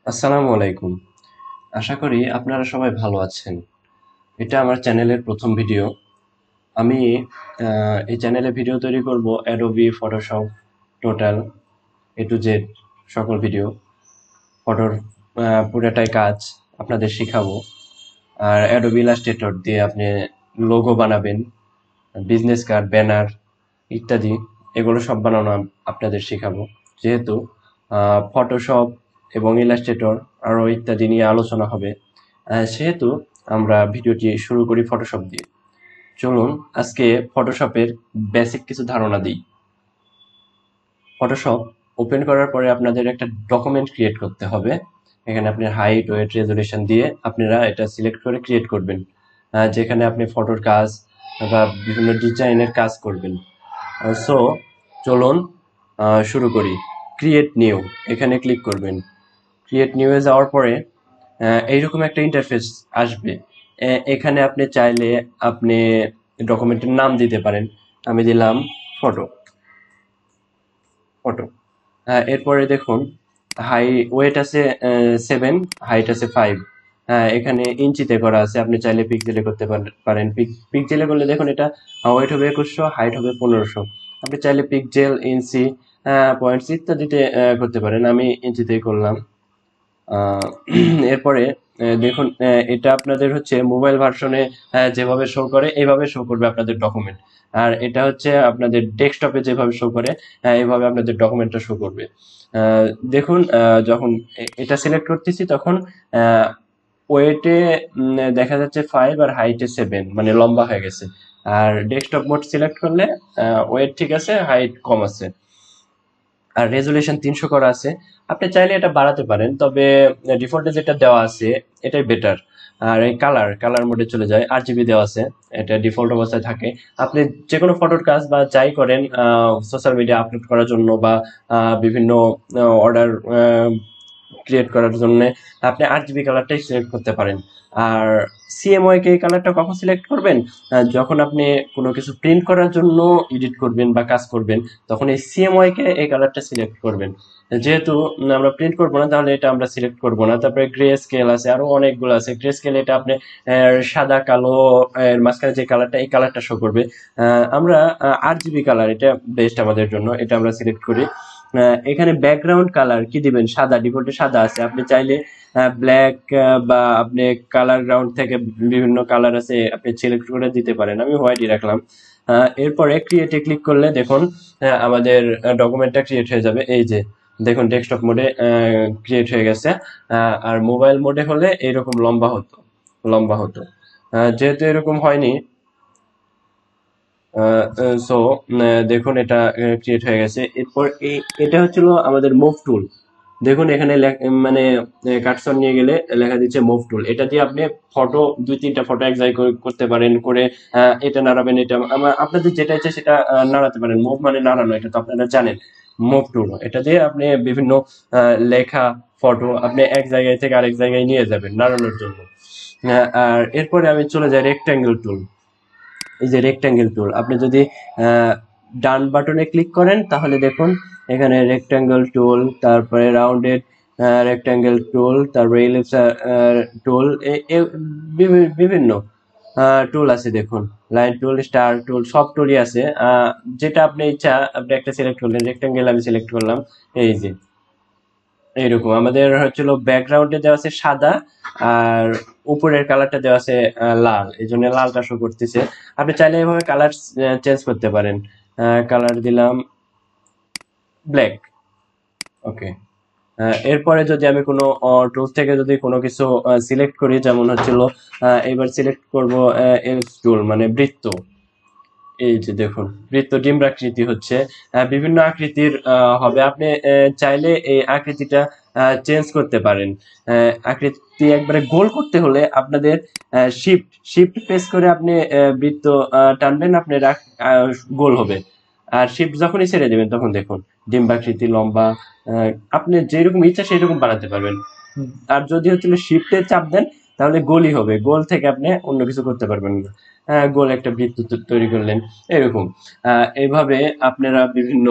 আসসালামু আলাইকুম। আশা করি আপনারা সবাই ভালো আছেন। এটা আমার চ্যানেলের প্রথম ভিডিও। আমি এই চ্যানেলে ভিডিও তৈরি করব Adobe Photoshop total A to Z সকল ভিডিও ফটোর পুরোটাই কাজ আপনাদের শিখাবো। আর অ্যাডোবি ইলাস্ট্রেটর দিয়ে আপনি লোগো বানাবেন, বিজনেস কার্ড, ব্যানার ইত্যাদি এগুলো সব বানানো আপনাদের শিখাবো। যেহেতু ফটোশপ এবং ইলাস্ট্রেটর আরও ইত্যাদি নিয়ে আলোচনা হবে, সেহেতু আমরা ভিডিওটি শুরু করি ফটোশপ দিয়ে। চলুন আজকে ফটোশপের বেসিক কিছু ধারণা দিই। ফটোশপ ওপেন করার পরে আপনাদের একটা ডকুমেন্ট ক্রিয়েট করতে হবে। এখানে আপনি হাইট, ওয়েট, রেজলিউশন দিয়ে আপনারা এটা সিলেক্ট করে ক্রিয়েট করবেন, যেখানে আপনি ফটোর কাজ বা বিভিন্ন ডিজাইনের কাজ করবেন। সো চলুন শুরু করি। ক্রিয়েট নিউ এখানে ক্লিক করবেন। ক্রিয়েট নিউ এ যাওয়ার পরে এইরকম একটা ইন্টারফেস আসবে। এখানে আপনি চাইলে আপনি ডকুমেন্টের নাম দিতে পারেন। আমি দিলাম ফটো। ফটো এরপরে দেখুন হাই ওয়েট আছে 7, হাইট আছে 5। এখানে ইঞ্চিতে করা আছে, আপনি চাইলে পিক্সেলে করতে পারেন। পিক্সেলে করলে দেখুন এটা ওয়েট হবে 2100, হাইট হবে 1500। আপনি চাইলে পিক্সেল, ইঞ্চি, পয়েন্টস ইত্যাদিতে করতে পারেন। আমি ইঞ্চিতেই করলাম। আহ, এরপরে দেখুন এটা আপনাদের হচ্ছে মোবাইল ভার্সনে যেভাবে শো করে এইভাবে শো করবে আপনাদের ডকুমেন্ট। আর এটা হচ্ছে আপনাদের ডেস্কটপে যেভাবে শো করে এইভাবে আপনাদের ডকুমেন্টটা শো করবে। আহ, দেখুন যখন এটা সিলেক্ট করতেছি তখন ওয়েটে দেখা যাচ্ছে 5 আর হাইটে 7, মানে লম্বা হয়ে গেছে। আর ডেস্কটপ মোড সিলেক্ট করলে ওয়েট ঠিক আছে, হাইট কম আছে। আর রেজুলেশন 300 করা আছে। আপনি চাইলে এটা বাড়াতে পারেন, তবে ডিফল্টে যেটা দেওয়া আছে এটাই বেটার। আর এই কালার কালার মোডে চলে যায়, RGB দেওয়া আছে, এটা ডিফল্ট অবস্থায় থাকে। আপনি যে কোনো ফটোর কাজ বা যাই করেন সোশ্যাল মিডিয়া আপলোড করার জন্য বা বিভিন্ন অর্ডার ক্রিয়েট করার জন্য আপনি RGB কালারটাই সিলেক্ট করতে পারেন। আর CMYK কে কালারটা কখন সিলেক্ট করবেন? যখন আপনি কোনো কিছু প্রিন্ট করার জন্য এডিট করবেন বা কাজ করবেন, তখন এই CMYK কে এই কালারটা সিলেক্ট করবেন। যেহেতু আমরা প্রিন্ট করবো না, তাহলে এটা আমরা সিলেক্ট করবো না। তারপরে গ্রে স্কেল আছে, আরো অনেকগুলো আছে। গ্রে স্কেল এটা আপনি সাদা কালো এর মাঝখানে যে কালারটা, এই কালারটা শো করবে। আমরা RGB কালার এটা বেস্ট আমাদের জন্য, এটা আমরা সিলেক্ট করি। এখানে ব্যাকগ্রাউন্ড কালার কি দিবেন? সাদা, ডিফল্টে সাদা আছে। আপনি চাইলে ব্ল্যাক বা আপনি কালার গ্রাউন্ড থেকে বিভিন্ন কালার আছে, আপনি সিলেক্ট করে দিতে পারেন। আমি হোয়াইটই রাখলাম। এরপরে ক্রিয়েটে ক্লিক করলে দেখুন আমাদের ডকুমেন্টটা ক্রিয়েট হয়ে যাবে। এই যে দেখুন ডেস্কটপ মোডে ক্রিয়েট হয়ে গেছে। আর মোবাইল মোডে হলে এরকম লম্বা হতো, লম্বা হতো। যেহেতু এরকম হয়নি, সো দেখুন এটা ক্রিয়েট হয়ে গেছে। এরপর এটা হচ্ছিল আমাদের মুভ টুল। দেখুন এখানে মানে কাটসন নিয়ে গেলে লেখা দিচ্ছে মুভ টুল। এটা দিয়ে আপনি ফটো 2-3টা ফটো এক জায়গায় করতে পারেন, করে এটা নাড়াবেন, এটা আপনাদের যেটা ইচ্ছে সেটা নাড়াতে পারেন। মুভ মানে নাড়ানো, এটা তো আপনারা জানেন। মুভ টুল এটা দিয়ে আপনি বিভিন্ন লেখা, ফটো আপনি এক জায়গায় থেকে আরেক জায়গায় নিয়ে যাবেন নাড়ানোর জন্য। আর এরপরে আমি চলে যাই রেক্ট্যাঙ্গেল টুল। এই যে রেক্ট্যাঙ্গেল টুল, আপনি যদি আহ, ডান বাটনে ক্লিক করেন তাহলে দেখুন এখানে রেক্ট্যাঙ্গেল টুল, তারপরে রাউন্ডেড রেক্ট্যাঙ্গেল টুল, তারপরে ইলিপস টুল, বিভিন্ন টুল আছে। দেখুন লাইন টুল, স্টার টুল, সব টুলই আছে। যেটা আপনি ইচ্ছা আপনি একটা সিলেক্ট করলেন। রেক্ট্যাঙ্গেল আমি সিলেক্ট করলাম। এই যে এইরকম আমাদের হচ্ছিল ব্যাকগ্রাউন্ডে দেওয়া আছে সাদা, আর উপরের কালারটা দেওয়া আছে লাল, এই জন্য লালটা শো করতেছে। আপনি চাইলে এভাবে কালার চেঞ্জ করতে পারেন। কালার দিলাম ব্ল্যাক। ওকে। এরপরে যদি আমি কোনো টুলস থেকে যদি কোনো কিছু সিলেক্ট করি, যেমন হচ্ছিল এবার সিলেক্ট করব এলস টুল, মানে বৃত্ত। এই যে দেখুন বৃত্ত ডিম্বাকৃতি হচ্ছে, বিভিন্ন আকৃতির হবে। আপনি চাইলে এই আকৃতিটা চেঞ্জ করতে পারেন। আকৃতি একবারে গোল করতে হলে আপনাদের শিফট শিফট প্রেস করে আপনি বৃত্ত টানবেন, আপনার গোল হবে। আর শিফট যখনই ছেড়ে দেবেন তখন দেখুন ডিম্বাকৃতি, লম্বা, আপনি যেরকম ইচ্ছা সেরকম বানাতে পারবেন। আর যদি হচ্ছে শিফটে চাপ দেন তাহলে গোলই হবে, গোল থেকে আপনি অন্য কিছু করতে পারবেন না। গোল একটা বৃত্ত তৈরি করলেন এরকম। এইভাবে আপনারা বিভিন্ন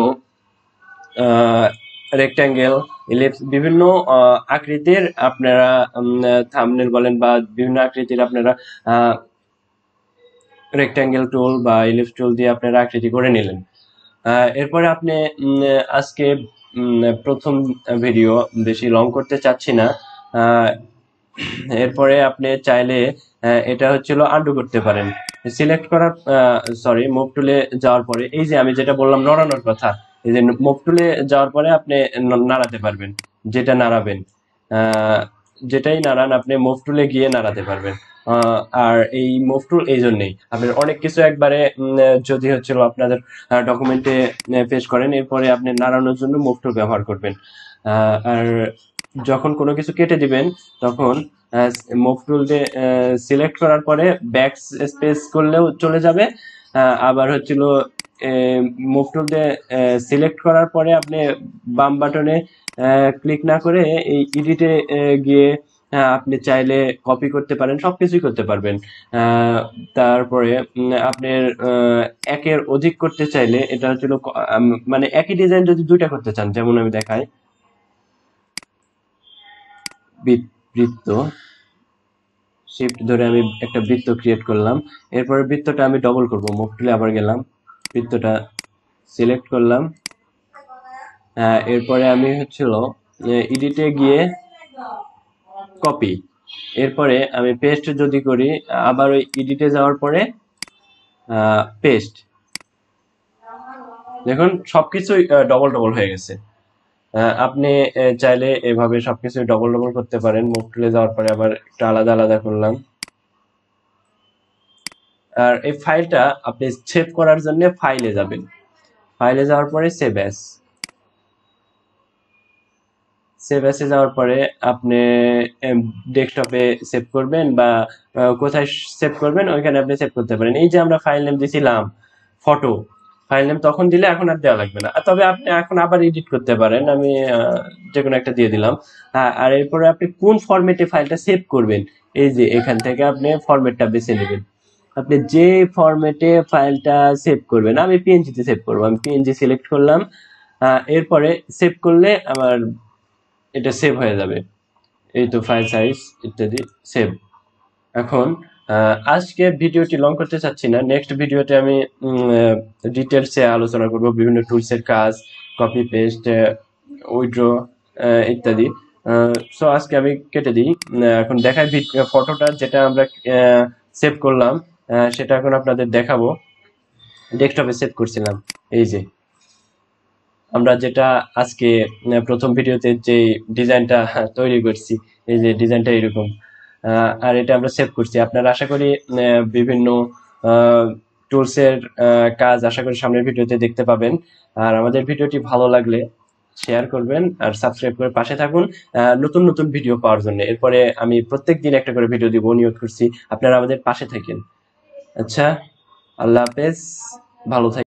রেক্ট্যাঙ্গেল, ইলিপস, বিভিন্ন আকৃতির আপনারা থাম্বনেল বলেন বা বিভিন্ন আকৃতির আপনারা রেক্ট্যাঙ্গেল টুল বা ইলিপস টুল দিয়ে আপনারা আকৃতি করে নিলেন। এরপরে আপনি আজকে প্রথম ভিডিও, বেশি লং করতে চাচ্ছি না। এরপরে আপনি চাইলে এটা হচ্ছিল আন্ডু করতে পারেন। সিলেক্ট করার মুভ টুলে যাওয়ার পরে এই যে আমি যেটা বললাম নড়ানোর কথা, এই যে মুভ টুলে যাওয়ার পরে আপনি নাড়াতে পারবেন, যেটা নাড়াবেন, আহ, যেটাই নাড়ান আপনি মুভ টুলে গিয়ে নাড়াতে পারবেন। আর এই মুভ টুল এই জন্যই আপনার অনেক কিছু একবারে যদি হচ্ছিল আপনাদের ডকুমেন্টে পেশ করেন, এরপরে আপনি নাড়ানোর জন্য মুভ টুল ব্যবহার করবেন। আর যখন কোনো কিছু কেটে দিবেন তখন মুভ টুল দিয়ে সিলেক্ট করার পরে ব্যাক স্পেস করলেও চলে যাবে। আবার হচ্ছিল মুভ টুল দিয়ে সিলেক্ট করার পরে আপনি বাম বাটনে ক্লিক না করে এই এডিটে গিয়ে আপনি চাইলে কপি করতে পারেন, সবকিছুই করতে পারবেন। তারপরে আপনার একের অধিক করতে চাইলে এটা হচ্ছিল মানে একই ডিজাইন যদি দুইটা করতে চান, যেমন আমি দেখাই, বৃত্ত, শিফট ধরে আমি একটা বৃত্ত ক্রিয়েট করলাম। এরপরে বৃত্তটা আমি ডবল করব, মুভ টুলে আবার গেলাম, বৃত্তটা সিলেক্ট করলাম। এরপরে আমি হচ্ছিল এডিটে গিয়ে কপি, এরপরে আমি পেস্ট যদি করি, আবার ওই এডিটে যাওয়ার পরে পেস্ট, দেখুন সবকিছুই ডবল ডবল হয়ে গেছে। আপনি চাইলে এভাবে সবকিছু ডবল ডবল করতে পারেন। মুভ টুলে যাওয়ার পরে আবার একটু আলাদা আলাদা করলাম। আর এই ফাইলটা আপনি সেভ করার জন্য ফাইলে যাবেন, ফাইলে যাওয়ার পরে সেভ অ্যাজ, সেভ অ্যাসে যাওয়ার পরে আপনি ডেস্কটপে সেভ করবেন বা কোথায় সেভ করবেন ওইখানে আপনি সেভ করতে পারেন। এই যে আমরা ফাইল নেম দিয়েছিলাম ফটো, ফাইল নেম তখন দিলে এখন আর দেওয়া লাগবে না, তবে আপনি এখন আবার এডিট করতে পারেন। আমি যে কোনো একটা দিয়ে দিলাম। আর এরপরে আপনি কোন ফরম্যাটে ফাইলটা সেভ করবেন, এই যে এখান থেকে আপনি ফরম্যাটটা বেছে নেবেন। আপনি যে ফরম্যাটে ফাইলটা সেভ করবেন, আমি পিএনজি তে সেভ করবো, আমি পিএনজি সিলেক্ট করলাম। এরপরে সেভ করলে আমার এটা সেভ হয়ে যাবে, এই তো ফাইল সাইজ ইত্যাদি সেভ। এখন আজকে ভিডিওটি লং করতে চাচ্ছি না, নেক্সট ভিডিওতে আমি ডিটেলসে আলোচনা করব বিভিন্ন টুলসের কাজ, কপি পেস্ট, উইথড্র ইত্যাদি। সো আজকে আমি কেটে দিই। এখন দেখাই ফটোটা যেটা আমরা সেভ করলাম, সেটা এখন আপনাদের দেখাবো। ডেস্কটপে সেভ করছিলাম, এই যে আমরা যেটা আজকে প্রথম ভিডিওতে যে ডিজাইনটা তৈরি করছি, এই যে ডিজাইনটা এরকম। আর এটা আমরা সেভ করছি। আপনারা আশা করি বিভিন্ন টুলসের কাজ আশা করি সামনের ভিডিওতে দেখতে পাবেন। আর আমাদের ভিডিওটি ভালো লাগলে শেয়ার করবেন আর সাবস্ক্রাইব করে পাশে থাকুন নতুন নতুন ভিডিও পাওয়ার জন্য। এরপরে আমি প্রত্যেকদিন একটা করে ভিডিও দিব, নিয়োগ করছি। আপনারা আমাদের পাশে থাকেন। আচ্ছা, আল্লাহ হাফেজ, ভালো থাকেন।